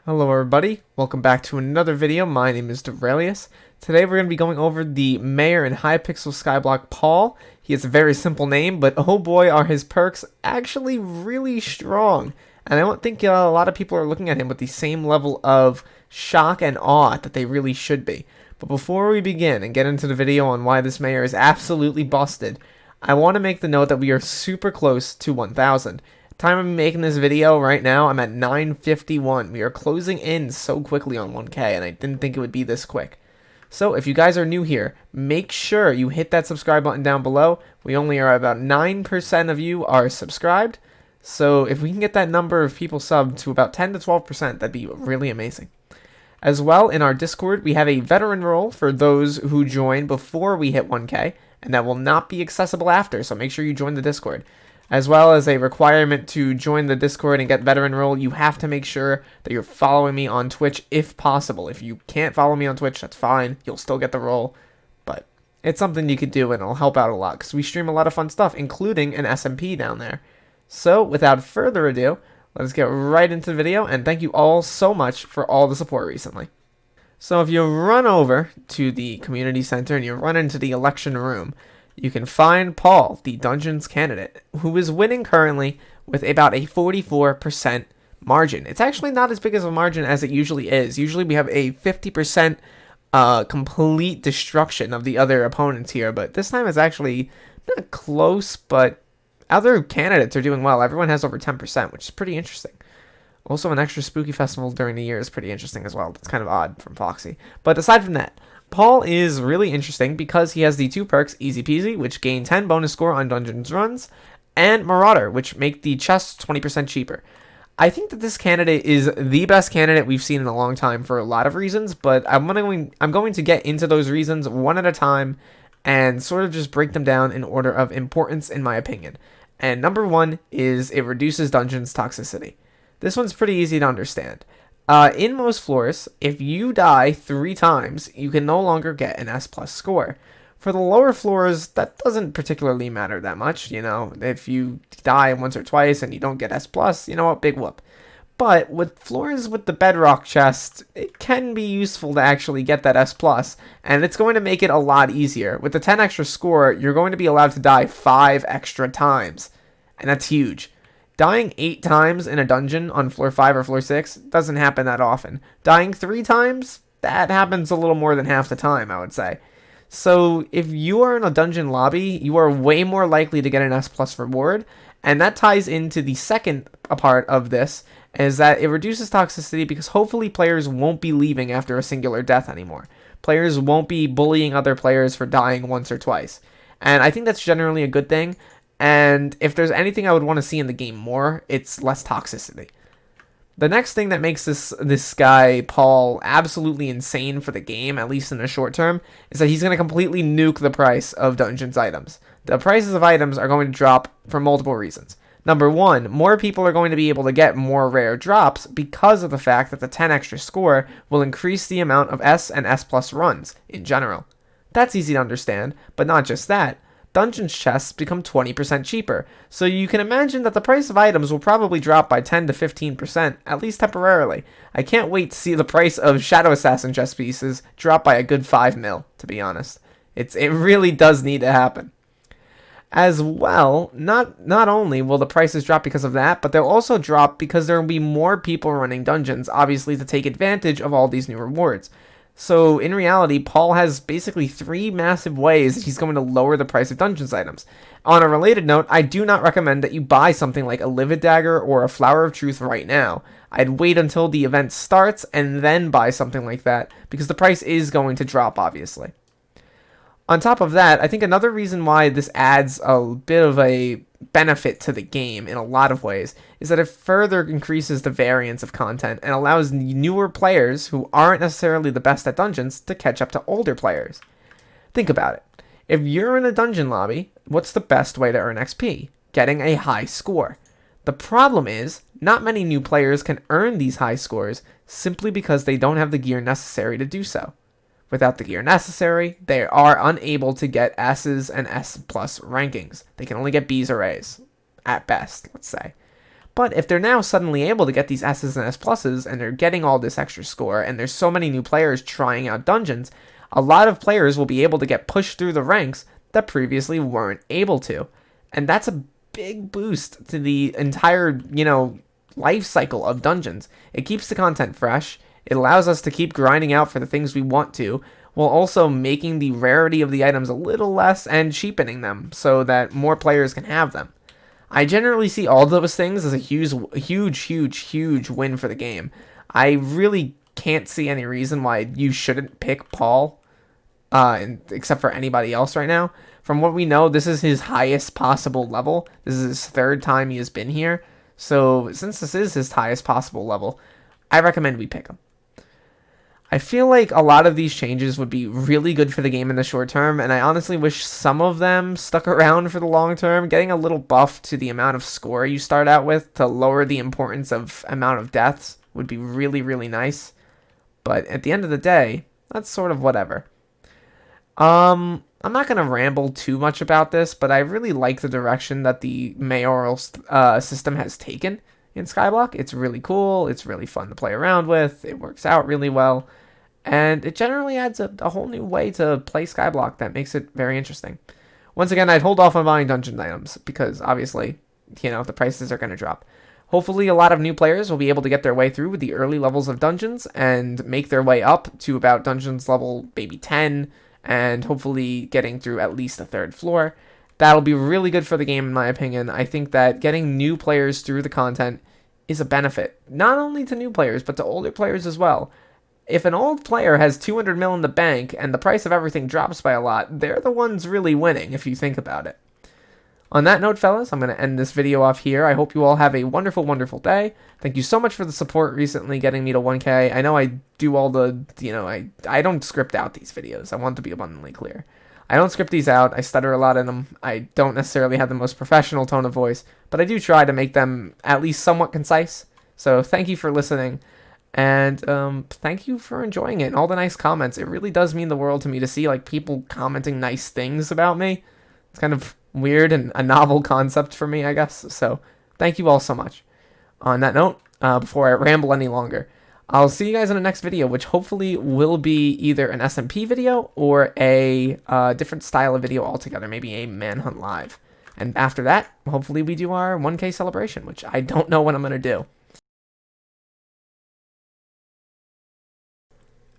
Hello everybody, welcome back to another video. My name is Derailious. Today we're going to be going over the Mayor in Hypixel Skyblock Paul. He has a very simple name, but oh boy are his perks actually really strong. And I don't think a lot of people are looking at him with the same level of shock and awe that they really should be. But before we begin and get into the video on why this Mayor is absolutely busted, I want to make the note that we are super close to 1,000. Time I'm making this video right now, I'm at 951. We are closing in so quickly on 1K, and I didn't think it would be this quick. So if you guys are new here, make sure you hit that subscribe button down below. We only are about 9% of you are subscribed. So if we can get that number of people subbed to about 10 to 12%, that'd be really amazing. As well, in our Discord, we have a veteran role for those who join before we hit 1K, and that will not be accessible after, so make sure you join the Discord. As well as a requirement to join the Discord and get veteran role, you have to make sure that you're following me on Twitch if possible. If you can't follow me on Twitch, that's fine. You'll still get the role. But it's something you could do and it'll help out a lot because we stream a lot of fun stuff, including an SMP down there. So without further ado, let's get right into the video, and thank you all so much for all the support recently. So if you run over to the community center and you run into the election room, you can find Paul, the Dungeons candidate, who is winning currently with about a 44% margin. It's actually not as big as a margin as it usually is. Usually we have a 50% complete destruction of the other opponents here, but this time it's actually not close, but other candidates are doing well. Everyone has over 10%, which is pretty interesting. Also, an extra spooky festival during the year is pretty interesting as well. That's kind of odd from Foxy. But aside from that, Paul is really interesting because he has the two perks, Easy Peasy, which gain 10 bonus score on dungeons runs, and Marauder, which make the chests 20% cheaper. I think that this candidate is the best candidate we've seen in a long time for a lot of reasons, but I'm going to get into those reasons one at a time and sort of just break them down in order of importance in my opinion. And number one is it reduces dungeons toxicity. This one's pretty easy to understand. In most floors, if you die 3 times, you can no longer get an S+ score. For the lower floors, that doesn't particularly matter that much, you know. If you die once or twice and you don't get S+, you know what, big whoop. But with floors with the bedrock chest, it can be useful to actually get that S+, and it's going to make it a lot easier. With the 10 extra score, you're going to be allowed to die 5 extra times, and that's huge. Dying 8 times in a dungeon on floor 5 or floor 6 doesn't happen that often. Dying 3 times, that happens a little more than half the time, I would say. So if you are in a dungeon lobby, you are way more likely to get an S+ reward, and that ties into the second part of this, is that it reduces toxicity because hopefully players won't be leaving after a singular death anymore. Players won't be bullying other players for dying once or twice. And I think that's generally a good thing. And if there's anything I would want to see in the game more, it's less toxicity. The next thing that makes this guy, Paul, absolutely insane for the game, at least in the short term, is that he's going to completely nuke the price of Dungeons items. The prices of items are going to drop for multiple reasons. Number one, more people are going to be able to get more rare drops because of the fact that the 10 extra score will increase the amount of S and S+ runs in general. That's easy to understand, but not just that. Dungeons chests become 20% cheaper, so you can imagine that the price of items will probably drop by 10 to 15%, at least temporarily. I can't wait to see the price of Shadow Assassin chest pieces drop by a good 5 mil, to be honest. It really does need to happen. As well, not only will the prices drop because of that, but they'll also drop because there will be more people running dungeons, obviously to take advantage of all these new rewards. So, in reality, Paul has basically 3 massive ways that he's going to lower the price of Dungeons items. On a related note, I do not recommend that you buy something like a Livid Dagger or a Flower of Truth right now. I'd wait until the event starts and then buy something like that, because the price is going to drop, obviously. On top of that, I think another reason why this adds a bit of a benefit to the game in a lot of ways is that it further increases the variance of content and allows newer players who aren't necessarily the best at dungeons to catch up to older players. Think about it. If you're in a dungeon lobby, what's the best way to earn XP? Getting a high score. The problem is, not many new players can earn these high scores simply because they don't have the gear necessary to do so. Without the gear necessary, they are unable to get S's and S+ rankings. They can only get B's or A's, at best, let's say. But if they're now suddenly able to get these S's and S pluses, and they're getting all this extra score, and there's so many new players trying out dungeons, a lot of players will be able to get pushed through the ranks that previously weren't able to. And that's a big boost to the entire, life cycle of dungeons. It keeps the content fresh. It allows us to keep grinding out for the things we want to, while also making the rarity of the items a little less and cheapening them so that more players can have them. I generally see all those things as a huge win for the game. I really can't see any reason why you shouldn't pick Paul, except for anybody else right now. From what we know, this is his highest possible level. This is his third time he has been here. So since this is his highest possible level, I recommend we pick him. I feel like a lot of these changes would be really good for the game in the short term, and I honestly wish some of them stuck around for the long term. Getting a little buff to the amount of score you start out with to lower the importance of amount of deaths would be really nice. But at the end of the day, that's sort of whatever. I'm not going to ramble too much about this, but I really like the direction that the mayoral system has taken in Skyblock. It's really cool. It's really fun to play around with. It works out really well. And it generally adds a whole new way to play Skyblock that makes it very interesting. Once again, I'd hold off on buying dungeon items because obviously, the prices are going to drop. Hopefully, a lot of new players will be able to get their way through with the early levels of dungeons and make their way up to about dungeons level maybe 10, and hopefully getting through at least the third floor. That'll be really good for the game, in my opinion. I think that getting new players through the content is a benefit, not only to new players, but to older players as well. If an old player has 200 mil in the bank and the price of everything drops by a lot, they're the ones really winning, if you think about it. On that note, fellas, I'm going to end this video off here. I hope you all have a wonderful day. Thank you so much for the support recently getting me to 1K. I know I do all the, I don't script out these videos. I want to be abundantly clear. I don't script these out. I stutter a lot in them. I don't necessarily have the most professional tone of voice, but I do try to make them at least somewhat concise. So thank you for listening, and thank you for enjoying it and all the nice comments. It really does mean the world to me to see people commenting nice things about me. It's kind of weird and a novel concept for me, I guess. So thank you all so much. On that note, before I ramble any longer, I'll see you guys in the next video, which hopefully will be either an SMP video or a different style of video altogether, maybe a Manhunt Live. And after that, hopefully we do our 1K celebration, which I don't know when I'm going to do.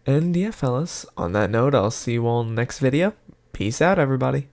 And yeah, fellas, on that note, I'll see you all in the next video. Peace out, everybody.